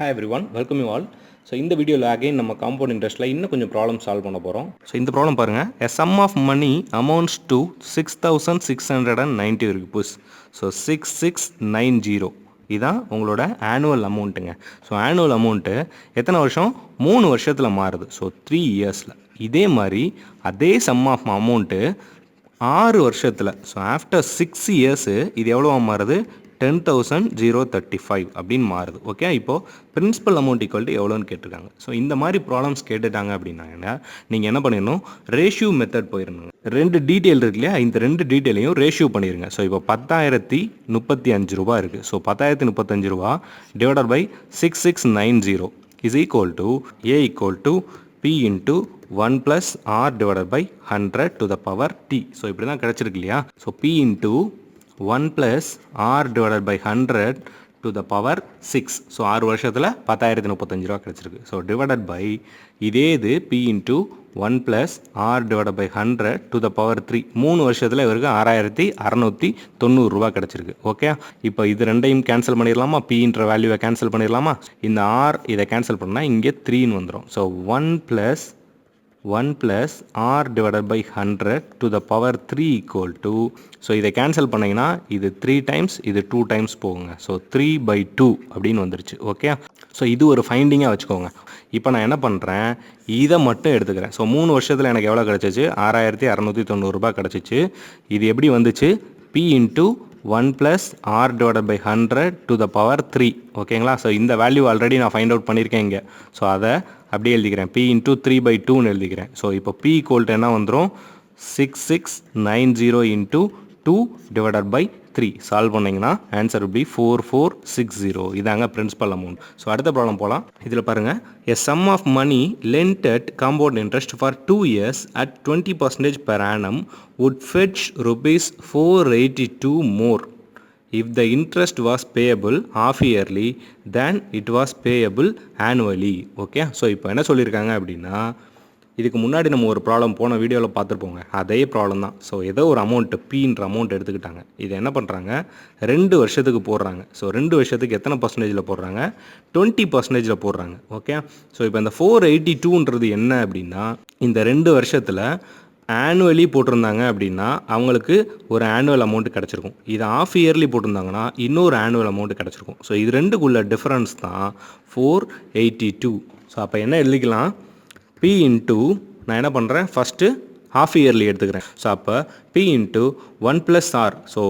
Hi everyone, welcome you all. So இந்த வீடியோவில் again நம்ம காம்பவுண்ட் இன்ட்ரெஸ்ட்டில் இன்னும் கொஞ்சம் ப்ராப்ளம் சால்வ் பண்ண போகிறோம். ஸோ இந்த ப்ராப்ளம் பாருங்கள், a sum of money amounts to 6,690 rupees. So 6690 இதுதான் உங்களோட ஆனுவல் அமௌண்ட்டுங்க. ஸோ ஆனுவல் அமௌண்ட்டு எத்தனை வருஷம்? 3 வருஷத்தில் மாறுது. ஸோ 3 இயர்ஸில். இதே மாதிரி அதே சம் ஆஃப் அமௌண்ட்டு 6 வருஷத்தில், ஸோ ஆஃப்டர் 6 இயர்ஸு இது எவ்வளோ மாறுது? 10,035 அப்படின்னு மாறுது. ஓகே, இப்போது பிரின்சிபல் அமௌண்ட் ஈக்குவல் டு எவ்வளோன்னு கேட்டிருக்காங்க. ஸோ இந்த மாதிரி ப்ராப்ளம்ஸ் கேட்டுட்டாங்க அப்படின்னாங்கன்னா நீங்கள் என்ன பண்ணிடணும்? Ratio method போயிடணுங்க. 2 டீட்டெயில் இருக்கு இல்லையா, இந்த 2 டீட்டெயிலையும் ரேஷியோ பண்ணிடுங்க. ஸோ இப்போ 10,035 ரூபா இருக்குது. ஸோ 10,035 ரூபா divided by 6690 is equal to A equal to P into 1 plus R divided by 100 to the power T. So இப்படி தான் கிடச்சிருக்கு இல்லையா. So P into 1 plus R divided by 100 to the power 6. So 6 வருஷத்தில் 10,035 ரூபா கிடச்சிருக்கு. So divided by இதே இது P into 1 plus R divided by 100 to the power 3. 3 வருஷத்தில் இவருக்கு 6,690 ரூபா கிடச்சிருக்கு. ஓகே, இப்போ இது ரெண்டையும் கேன்சல் பண்ணிடலாமா? Pன்ற வேல்யூவை கேன்சல் பண்ணிடலாமா? இந்த R இதை கேன்சல் பண்ணால் இங்கே 3ன்னு வந்துடும். So 1 plus R divided by 100 to the power 3 equal to, so இதை கேன்சல் பண்ணிங்கன்னா இது 3 டைம்ஸ், இது 2 டைம்ஸ் போகுங்க. ஸோ 3/2 அப்படின்னு வந்துருச்சு. ஓகே, ஸோ இது ஒரு ஃபைண்டிங்காக வச்சுக்கோங்க. இப்போ நான் என்ன பண்ணுறேன், இதை மட்டும் எடுத்துக்கிறேன். ஸோ 3 வருஷத்தில் எனக்கு எவ்வளோ கிடச்சிச்சு? 6,690 ரூபா கிடச்சிச்சு. இது எப்படி வந்துச்சு? P into 1 plus R divided by 100 to the power 3. ஓகேங்களா? ஸோ இந்த வேல்யூ ஆல்ரெடி நான் ஃபைண்ட் அவுட் பண்ணியிருக்கேன் இங்கே. ஸோ அதை அப்படியே எழுதிக்கிறேன். P into 3/2ன்னு எழுதிக்கிறேன். ஸோ இப்போ P equal to என்ன வந்துடும்? 6690 into 2 divided by 3. சால்வ் பண்ணிங்கன்னா ஆன்சர் would be 4460. இதாங்க பிரின்சிபல் அமௌண்ட். ஸோ அடுத்த ப்ராப்ளம் போகலாம். இதில் பாருங்கள், a sum of money lent at compound interest for 2 years at 20% per annum would fetch rupees 482 more if the interest was payable half yearly than it was payable annually. Okay, so இப்போ என்ன சொல்லியிருக்காங்க அப்படின்னா, இதுக்கு முன்னாடி நம்ம ஒரு problem போன வீடியோவில் பார்த்துருப்போங்க. அதே ப்ராப்ளம் தான். ஸோ ஏதோ ஒரு அமௌண்ட்டு Pன்ற அமௌண்ட் எடுத்துக்கிட்டாங்க. இதை என்ன பண்ணுறாங்க? 2 வருஷத்துக்கு போடுறாங்க. ஸோ 2 வருஷத்துக்கு எத்தனை பர்சன்டேஜில் போடுறாங்க? 20% போடுறாங்க. ஓகே, ஸோ இப்போ இந்த 482ன்றது என்ன அப்படின்னா, இந்த 2 வருஷத்தில் ஆனுவலி போட்டிருந்தாங்க அப்படின்னா அவங்களுக்கு ஒரு ஆனுவல் அமௌண்ட் கிடச்சிருக்கும். இது ஆஃப் இயர்லி போட்டிருந்தாங்கன்னா இன்னொரு ஆனுவல் அமௌண்ட் கிடச்சிருக்கும். ஸோ இது ரெண்டுக்குள்ள டிஃப்ரென்ஸ் தான் 482. ஸோ அப்போ என்ன எழுதிக்கலாம்? P இன்ட்டு, நான் என்ன பண்ணுறேன், ஃபஸ்ட்டு ஹாஃப் இயர்லி எடுத்துக்கிறேன். ஸோ அப்போ P into 1 + R. So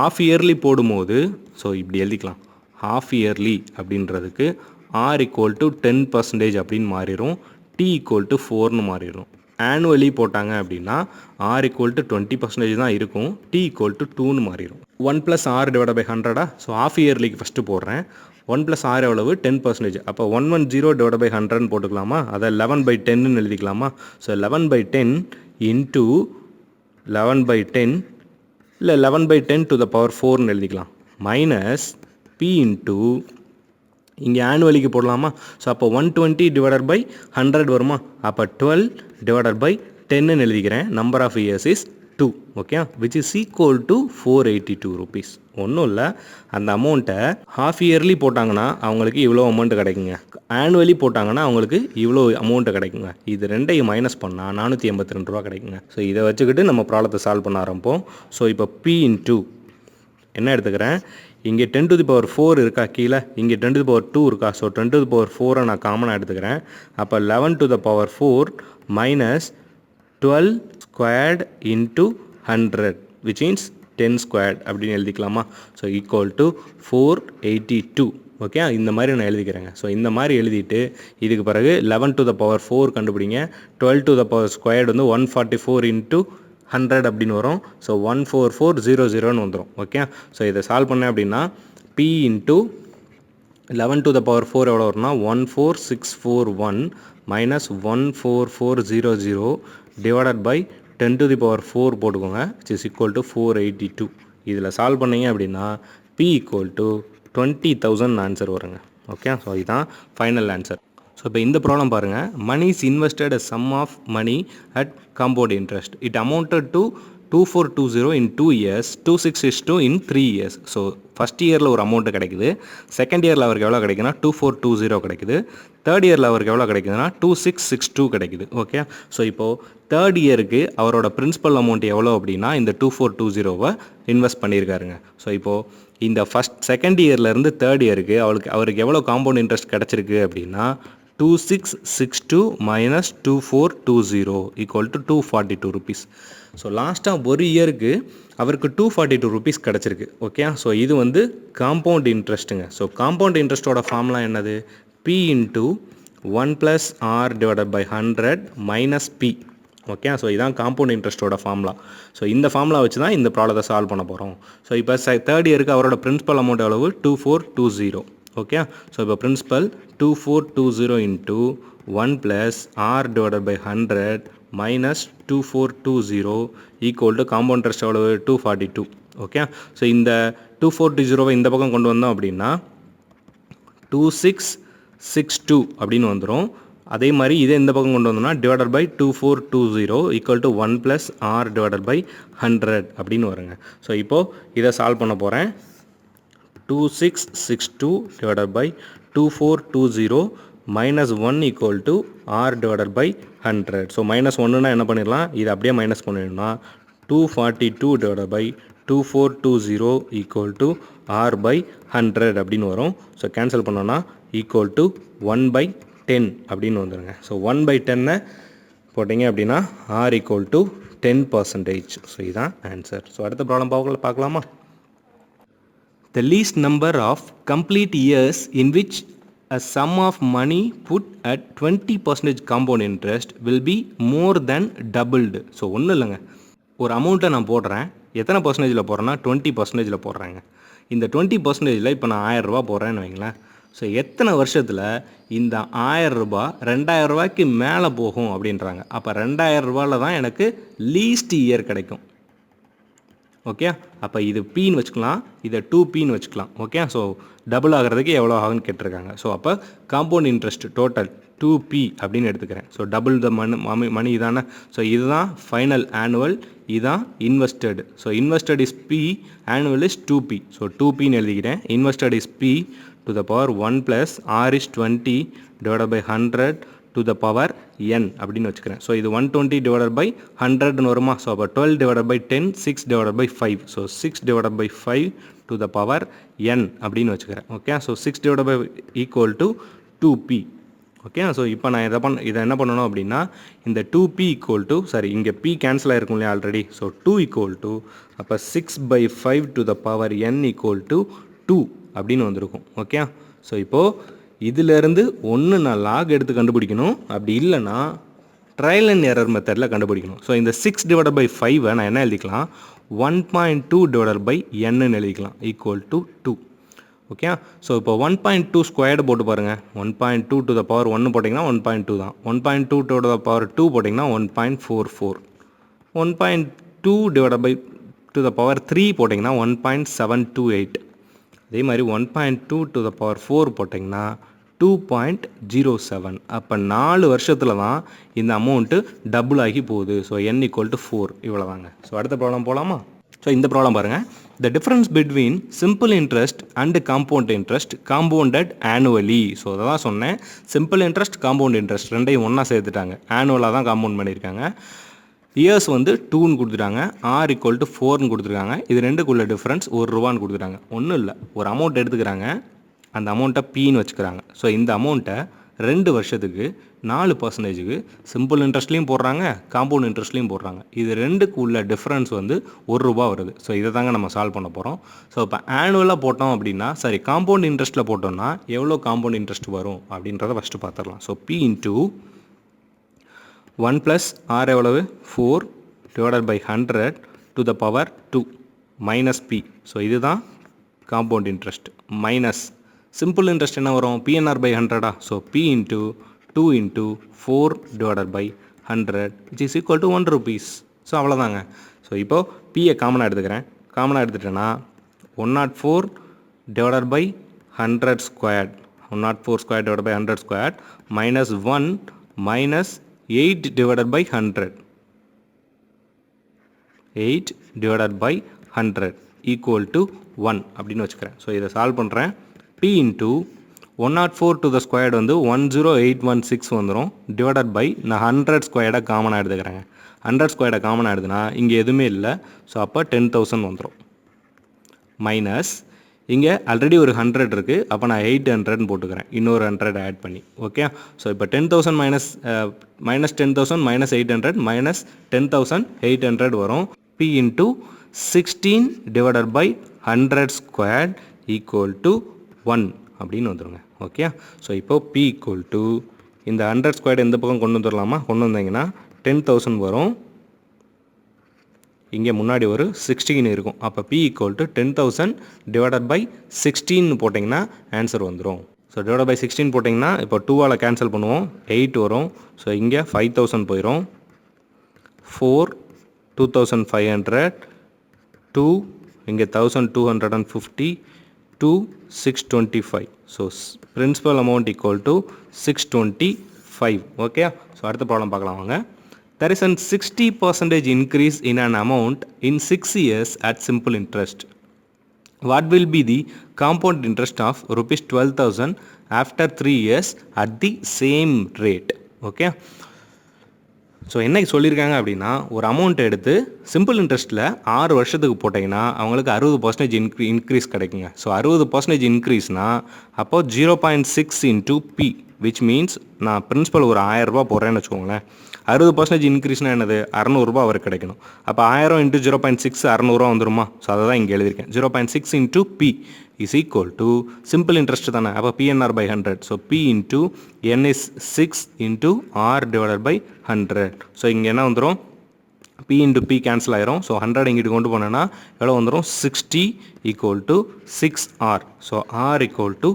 half yearly போடும்போது, ஸோ இப்படி எழுதிக்கலாம், ஹாஃப் இயர்லி அப்படின்றதுக்கு R ஈக்குவல் டு 10% அப்படின்னு மாறிடும், T ஈக்குவல் டு 4ன்னு மாறிடும். ஆனுவலி போட்டாங்க அப்படின்னா R ஈக்குவல் டு 20% தான் இருக்கும், T ஈக்குவல் டு 2ன்னு மாறிடும். 1 + R divide by 100. So half இயர்லிக்கு ஃபஸ்ட்டு போடுறேன். 1 + R எவ்வளவு? 10%. அப்போ 110 டிவைட் பை 100ன்னு போட்டுக்கலாமா? அதை 11/10ன்னு எழுதிக்கலாமா? ஸோ 11/10 இன்ட்டு 11/10 இல்லை 11/10 to the power 4ன்னு எழுதிக்கலாம். மைனஸ் P இன்ட்டு, இங்கே ஆனுவலிக்கு போடலாமா? ஸோ அப்போ 120 டிவைடட் பை 100 வருமா? அப்போ 12 டிவைடட் பை 10ன்னு எழுதிக்கிறேன். Number of years is 2. Okay, which is equal to 482 rupees. ஒன்றும் இல்லை, அந்த அமௌண்ட்டை ஹாஃப் இயர்லி போட்டாங்கன்னா அவங்களுக்கு இவ்வளோ அமௌண்ட்டு கிடைக்குங்க, ஆனுவலி போட்டாங்கன்னா அவங்களுக்கு இவ்வளோ அமௌண்ட்டு கிடைக்குங்க. இது ரெண்டையும் மைனஸ் பண்ணால் 482 ரூபா கிடைக்குங்க. ஸோ இதை வச்சுக்கிட்டு நம்ம ப்ராப்ளத்தை சால்வ் பண்ண ஆரம்பிப்போம். ஸோ இப்போ P இன்ட்டு என்ன எடுத்துக்கிறேன், இங்கே 10 to the power 4 இருக்கா கீழே, இங்கே 10 to the power 2 இருக்கா. ஸோ 10 to the power 4 நான் காமனாக எடுத்துக்கிறேன். அப்போ 11 to the power 4 minus 12 squared into 100 which means 10 squared அப்படின்னு எழுதிக்கலாமா? So equal to 482. ஓகே, இந்த மாதிரி நான் எழுதிக்கிறேங்க. ஸோ இந்த மாதிரி எழுதிட்டு இதுக்கு பிறகு 11 to the power 4 கண்டுபிடிங்க. 12 to the power squared வந்து 144 into 100 அப்படின்னு வரும். ஸோ 14400ன்னு வந்துடும். ஓகே, ஸோ இதை சால்வ் பண்ணேன் அப்படின்னா P into 11 to the power 4 எவ்வளோ வரும்னா 14641 minus 14400 divided by 10 to the power 4 போட்டுக்கோங்க, which is equal to 482. இதில் சால்வ் பண்ணிங்க அப்படின்னா P equal to 20,000 ஆன்சர் வருங்க. ஓகே, ஸோ இதுதான் ஃபைனல் ஆன்சர். ஸோ இப்போ இந்த ப்ராப்ளம் பாருங்கள், money is invested a sum of money at compound interest. It amounted to 2420 in 2 years, 2662 in 3 years. So first இயரில் ஒரு அமௌண்ட்டு கிடைக்குது, செகண்ட் இயரில் அவருக்கு எவ்வளோ கிடைக்குதுன்னா 2420 கிடைக்குது, தேர்ட் இயரில் அவருக்கு எவ்வளோ கிடைக்குதுன்னா 2662 கிடைக்குது. ஓகே, ஸோ இப்போது தேர்ட் இயருக்கு அவரோட பிரின்சிபல் அமௌண்ட் எவ்வளோ அப்படின்னா இந்த 2420 இன்வெஸ்ட் பண்ணியிருக்காருங்க. ஸோ இப்போது இந்த செகண்ட் இயர்லேருந்து தேர்ட் இயருக்கு அவருக்கு எவ்வளோ காம்பவுண்ட் இன்ட்ரெஸ்ட் கிடச்சிருக்கு அப்படின்னா 2662 minus 2420 equal to 242 rupees. So லாஸ்ட்டாக ஒரு இயருக்கு அவருக்கு 242 rupees கிடச்சிருக்கு. ஓகே, ஸோ இது வந்து காம்பவுண்ட் இன்ட்ரெஸ்ட்டுங்க. ஸோ காம்பவுண்ட் இன்ட்ரெஸ்ட்டோட ஃபார்ம்லாம் என்னது? P into 1 plus R divided by 100 minus P. Okay, so இதான் காம்பவுண்ட் இன்ட்ரெஸ்ட்டோட ஃபார்முலா. ஸோ இந்த ஃபார்முலா வச்சு தான் இந்த ப்ராப்ளத்தை சால்வ் பண்ண போகிறோம். ஸோ இப்போ தேர்ட் இயருக்கு அவரோட பிரின்சிபல் அமௌண்ட் எவ்வளவு? 2420. ஓகே, ஸோ இப்போ principal 2420 into 1 plus R divided by 100 minus 2420 equal to compound interest எவ்வளவு? 242. ஓகே, ஸோ இந்த 2420 இந்த பக்கம் கொண்டு வந்தோம் அப்படின்னா 2662 அப்படின்னு வந்துடும். அதே மாதிரி இதே இந்த பக்கம் கொண்டு வந்தோம்னா divided by 2420 equal to 1 plus R divided by 100 அப்படின்னு வருங்க. ஸோ இப்போது இதை சால்வ் பண்ண போகிறேன். 2662 divided by 2420 minus 1 equal to r divided by 100. So minus ஒன்றுனா என்ன பண்ணிடலாம்? இது அப்படியே minus பண்ணிடணும்னா 242 divided by 2420 equal to r by 100 அப்படின்னு வரும். ஸோ கேன்சல் பண்ணோன்னா equal to 1 by 10 அப்படின்னு வந்துடுங்க. ஸோ 1 by 10 போட்டிங்க அப்படின்னா r equal to 10%. ஸோ இதுதான் ஆன்சர். ஸோ அடுத்த ப்ராப்ளம் பார்க்கலாமா? The least number of complete years in which a sum of money put at 20% compound interest will be more than doubled. So ஒன்றும் இல்லைங்க, ஒரு அமௌண்ட்டை நான் போடுறேன். எத்தனை பர்சன்டேஜில் போடுறேன்னா 20% போடுறாங்க. இந்த 20% இப்போ நான் 1000 ரூபா போடுறேன்னு வைங்களேன். ஸோ எத்தனை வருஷத்தில் இந்த 1000 ரூபா 2000 ரூபாய்க்கு மேலே போகும் அப்படின்றாங்க. அப்போ 2000 ரூபாயில் தான் எனக்கு லீஸ்ட் இயர் கிடைக்கும். ஓகே, அப்போ இது பீன்னு வச்சுக்கலாம், இதை 2Pன்னு வச்சுக்கலாம். ஓகே, ஸோ டபுள் ஆகிறதுக்கு எவ்வளோ ஆகுன்னு கேட்டிருக்காங்க. ஸோ அப்போ காம்பவுண்ட் இன்ட்ரெஸ்ட் டோட்டல் 2P அப்படின்னு எடுத்துக்கிறேன். ஸோ டபுள் த மணி இதானே. ஸோ இதுதான் ஃபைனல் ஆனுவல், இதுதான் invested. So invested is P, annual is 2P. So 2Pன்னு எழுதிக்கிறேன். Invested is P to the power 1 plus R is 20 divided by 100 to the power n அப்படின்னு வச்சுக்கிறேன். So இது 120 divided by 100 வருமா? So அப்போ 12 divided by 10, 6 divided by 5. So 6 divided by 5 to the power n அப்படின்னு வச்சுக்கிறேன். Okay, so 6 divided by equal to 2P. Okay, so இப்போ நான் இதை என்ன பண்ணணும் அப்படின்னா இந்த 2P equal to இங்கே P கேன்சல் ஆகிருக்கும் இல்லையா ஆல்ரெடி. ஸோ 2 equal to அப்போ 6 by 5 to the power n equal to 2 அப்படின்னு வந்திருக்கும். ஓகே, ஸோ இப்போது இதிலேருந்து ஒன்று நான் லாக் எடுத்து கண்டுபிடிக்கணும், அப்படி இல்லைன்னா ட்ரையல் அண்ட் எரர் மெத்தடில் கண்டுபிடிக்கணும். ஸோ இந்த 6 divided by 5 நான் என்ன எழுதிக்கலாம்? 1.2 divided by n எழுதிக்கலாம் ஈக்குவல் டு 2. ஓகே, ஸோ இப்போ 1.2 ஸ்கொயர்டு போட்டு பாருங்கள். 1.2 to the power 1 போட்டிங்கன்னா 1.2 தான். 1.2 to the power 2 போட்டிங்கன்னா 1.44. 1.2 divided by to the power 3 போட்டிங்கன்னா 1.728. அதே மாதிரி 1.2 to the power 4 போட்டிங்கன்னா 2.07. அப்போ 4 வருஷத்தில் தான் இந்த அமௌண்ட்டு டபுள் ஆகி போகுது. ஸோ n equal to 4 இவ்வளோ தாங்க. ஸோ அடுத்த ப்ராப்ளம் போகலாமா? ஸோ இந்த ப்ராப்ளம் பாருங்கள். The difference between simple interest and compound interest compounded annually. So அதை தான் சொன்னேன், சிம்பிள் இன்ட்ரெஸ்ட் காம்பவுண்ட் இன்ட்ரெஸ்ட் ரெண்டையும் ஒன்றா சேர்த்துட்டாங்க, ஆனுவலாக தான் காம்பவுண்ட் பண்ணியிருக்காங்க. இயர்ஸ் வந்து 2ன்னு கொடுத்துட்டாங்க, R equal to 4ன்னு கொடுத்துருக்காங்க. இது ரெண்டுக்குள்ள டிஃப்ரென்ஸ் 1 ரூபான்னு கொடுத்துட்டாங்க. ஒன்றும் இல்லை, ஒரு அமௌண்ட் எடுத்துக்கிறாங்க, அந்த அமௌண்ட்டை Pன்னு வச்சுக்கிறாங்க. ஸோ இந்த அமௌண்ட்டை 2 வருஷத்துக்கு 4%க்கு சிம்பிள் இன்ட்ரெஸ்ட்லேயும் போடுறாங்க, காம்பவுண்ட் இன்ட்ரெஸ்ட்லேயும் போடுறாங்க. இது ரெண்டுக்கு உள்ள டிஃப்ரென்ஸ் வந்து 1 ரூபா வருது. ஸோ இதை தாங்க நம்ம சால்வ் பண்ண போகிறோம். ஸோ இப்போ ஆனுவலாக போட்டோம் அப்படின்னா காம்பவுண்ட் இன்ட்ரெஸ்ட்டில் போட்டோம்னா எவ்வளோ காம்பவுண்ட் இன்ட்ரெஸ்ட் வரும் அப்படின்றத ஃபஸ்ட்டு பார்த்துடலாம். So P into 1 plus R எவ்வளவு? 4 divided by 100 to the power 2 minus P. So இதுதான் compound interest minus simple interest என்ன வரும்? PNR by 100. So P into 2 into 4 divided by 100 which is equal to 1 rupees. So அவ்வளோதாங்க. So இப்போது Pயை காமனாக எடுத்துக்கிறேன். காமனாக எடுத்துட்டேன்னா 104 divided by 100 squared, 104 squared divided by 100 squared minus 1 minus 8 divided by 100. 8 divided by 100 equal to 1 அப்படின்னு வச்சுக்கிறேன். So இதை solve பண்ணுறேன். p into 104 to the squared வந்து 10816 வந்துடும் டிவைடட் பை நான் 100 ஸ்கொயர்டை காமனாக எடுத்துக்கிறேங்க. 100 ஸ்கொயர்டை காமனாக எடுத்துனா இங்கே எதுவுமே இல்லை. ஸோ அப்போ 10,000 வந்துடும். மைனஸ் இங்கே ஆல்ரெடி ஒரு 100 இருக்குது. அப்போ நான் 800 போட்டுக்கிறேன், இன்னொரு 100 ஆட் பண்ணி. ஓகே, ஸோ இப்போ 10,000 மைனஸ் 10,000 மைனஸ் 800 மைனஸ் 10,800 வரும். p into 16 divided by 100 squared equal to 1 அப்படின்னு வந்துடுங்க. ஓகே, ஸோ இப்போ p ஈக்குவல் டு இந்த 100 ஸ்கொயர்டு எந்த பக்கம் கொண்டு வந்துடலாமா? கொண்டு வந்தீங்கன்னா 10,000 வரும். இங்கே முன்னாடி ஒரு 16 இருக்கும். அப்போ p equal to 10,000 divided by 16 போட்டிங்கன்னா ஆன்சர் வந்துடும். ஸோ டிவைட் பை 16 போட்டிங்கன்னா இப்போ 2ஆல் கேன்சல் பண்ணுவோம், 8 வரும். ஸோ இங்கே 5,000 போயிடும். 4 2,500 2 இங்கே 1,250 2 625. So principal amount equal to 625. Okay, so அடுத்த ப்ராப்ளம் பார்க்கலாம் வாங்க. There is a 60% increase in an amount in 6 years at simple interest. What will be the compound interest of rupees 12,000 after 3 years at the same rate? Okay. So என்ன சொல்லியிருக்காங்க அப்படின்னா, ஒரு amount எடுத்து simple இன்ட்ரெஸ்ட்டில் 6 வருஷத்துக்கு போட்டிங்கன்னா அவங்களுக்கு 60% இன்க்ரீஸ் கிடைக்குங்க. So 60% இன்க்ரீஸ்னால் அப்போது 0.6 இன்ட்டு பி விச் மீன்ஸ் நான் பிரின்சிபல் ஒரு 1000 ரூபா போடுறேன்னு வச்சுக்கோங்களேன். 60% இன்க்ரீஸ்னால் என்னது? 600 அவருக்கு கிடைக்கணும். அப்போ 1000 இன்ட்டு 0.6 600 வந்துருமா? ஸோ அதை தான் இங்கே எழுதியிருக்கேன். 0.6 into P is equal to simple interest தானே. அப்போ PNR by 100. So P into N is 6 into R divided by 100. So இங்கே என்ன வந்துடும்? பி இன்ட்டு பி கேன்சல் ஆயிரும். ஸோ 100 இங்கிட்டு கொண்டு போனேன்னா எவ்வளோ வந்துடும்? 60 equal to 6R. So R equal to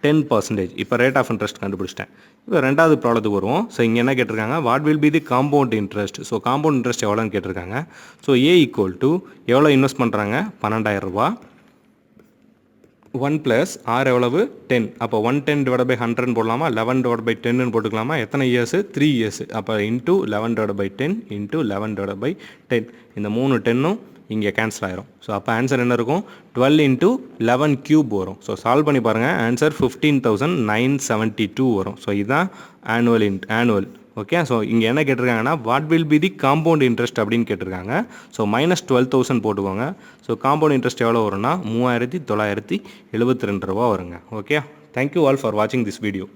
10%. இப்போ ரேட் ஆஃப் இன்ட்ரெஸ்ட் கண்டுபிடிச்சிட்டேன். இப்போ ரெண்டாவது ப்ராப்ளத்துக்கு வருவோம். ஸோ இங்கே என்ன கேட்டிருக்காங்க? What will be the compound interest. So compound interest எவ்வளோன்னு கேட்டிருக்காங்க. ஸோ ஏ ஈக்குவல் டு எவ்வளோ இன்வெஸ்ட் பண்ணுறாங்க? 12,000 ரூபா. 1 ப்ளஸ் ஆர் எவ்வளவு? 10. அப்போ 110 டிவைட் பை 100 போடலாமா? 11 டிவைட் பை 10 போட்டுக்கலாமா? எத்தனை இயர்ஸு? 3 இயர்ஸ். அப்போ into 11 divide by 10 into 11 divide by 10. இந்த 3 10ம் இங்கே கேன்சல் ஆயிரும். ஸோ அப்போ ஆன்சர் என்ன இருக்கும்? 12 இன்ட்டு 11 கியூப் வரும். ஸோ சால்வ் பண்ணி பாருங்கள். ஆன்சர் 15,972 வரும். ஸோ இதுதான் ஆனுவல். ஓகே, ஸோ இங்கே என்ன கேட்டிருக்காங்கன்னா what will be the compound interest அப்படின்னு கேட்டிருக்காங்க. ஸோ மைனஸ் 12,000 போட்டுக்கோங்க. ஸோ காம்பவுண்ட் இன்ட்ரெஸ்ட் எவ்வளோ வரும்னா 3,972 ரூபா வருங்க. ஓகே, தேங்க்யூ ஆல் ஃபார் வாட்சிங் திஸ் வீடியோ.